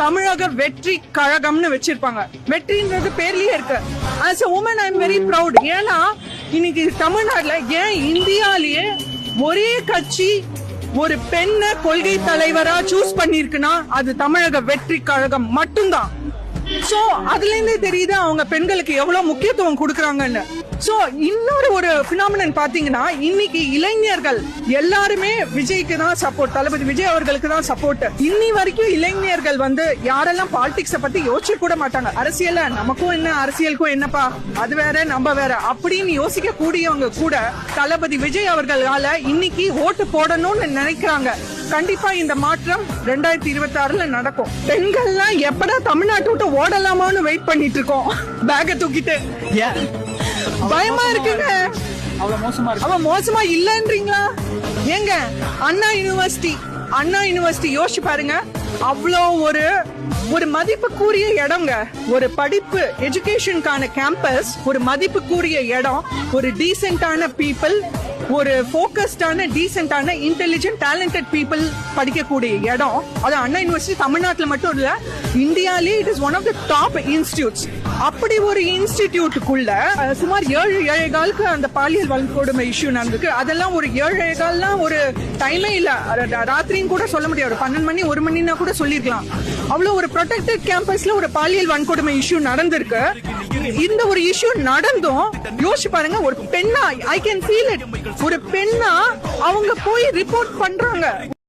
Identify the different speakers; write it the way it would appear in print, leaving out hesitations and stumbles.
Speaker 1: தமிழக வெற்றி கழகம்னு வச்சிருப்பாங்க. வெற்றின்றது பேர்லயே இருக்கு. As a woman I am very proud. ஏன்னா இன்னைக்கு தமிழ்நாட்டுல ஏன் இந்தியாலேயே ஒரே கட்சி ஒரு பெண்ண கொள்கை தலைவரா சூஸ் பண்ணிருக்குன்னா அது தமிழக வெற்றி கழகம் மட்டும்தான். சோ அதுல இருந்தே தெரியுது அவங்க பெண்களுக்கு எவ்வளவு முக்கியத்துவம் கொடுக்கறாங்கன்னு. சோ இன்னொரு ஒரு பினாமினன் பாத்தீங்கன்னா இன்னைக்கு இளைஞர்கள் எல்லாருமே விஜய்க்கு தான் சப்போர்ட், தளபதி விஜய் அவர்களுக்கு தான் சப்போர்ட். இன்னி வரைக்கும் இளைஞர்கள் யாரெல்லாம் பாலிடிக்ஸ பத்தி யோசிக்க கூட மாட்டாங்க. அரசியல்ல நமக்கும் என்ன, அரசியலுக்கும் என்னப்பா, அது வேற நம்ம வேற அப்படின்னு யோசிக்க கூடியவங்க கூட தளபதி விஜய் அவர்களால இன்னைக்கு ஓட்டு போடணும்னு நினைக்கிறாங்க. கண்டிப்பா இந்த மாற்றம் 2026ல நடக்கும். பெண்கள்லாம் எப்படா தமிழ்நாட்டை விட்டு ஓடலாமான்னு வெயிட் பண்ணிட்டு இருக்கோம். பேக தூக்கிட்டு பயமா இருக்குங்க. அவன் மோசமா இல்லன்றீங்களா? ஏங்க அண்ணா யூனிவர்சிட்டி யோசிச்சு பாருங்க. அவ்வளோ ஒரு மதிப்புக்குரிய இடங்க, ஒரு படிப்பு எஜுகேஷனுக்கான கேம்பஸ், ஒரு மதிப்புக்குரிய இடம், ஒரு டீசென்டான பீப்புள், ஒரு போக்கஸ்டான டீசென்டான இன்டெலிஜென்ட் டேலண்டட் பீப்புள் படிக்கக்கூடிய இடம். அது அண்ணா யூனிவர்சிட்டி தமிழ்நாட்டுல மட்டும் இல்ல, இந்தியாலே it is one of the top institutes. அப்படி ஒரு இன்ஸ்டிடியூட்டுக்குள்ள சுமார் 7 அந்த பாலியல் வன்கொடுமை இஷ்யூ நடந்திருக்கு. அதெல்லாம் ஒரு 7 ஒரு டைமே இல்ல, ராத்திரின்னு கூட சொல்ல முடியாது. 12 மணி 1 மணினா கூட சொல்லிருக்கலாம். அவ்வளவு ஒரு ப்ரொடெக்டட் கேம்பஸ்ல ஒரு பாலியல் வன்கொடுமை இஷ்யூ நடந்திருக்கு. இந்த ஒரு இஷ்யூ நடந்தும் யோசிச்சு பாருங்க, ஒரு பெண்ணா ஐ கேன் ஃபீல் இட், ஒரு பெண்ணா அவங்க போய் ரிப்போர்ட் பண்றாங்க.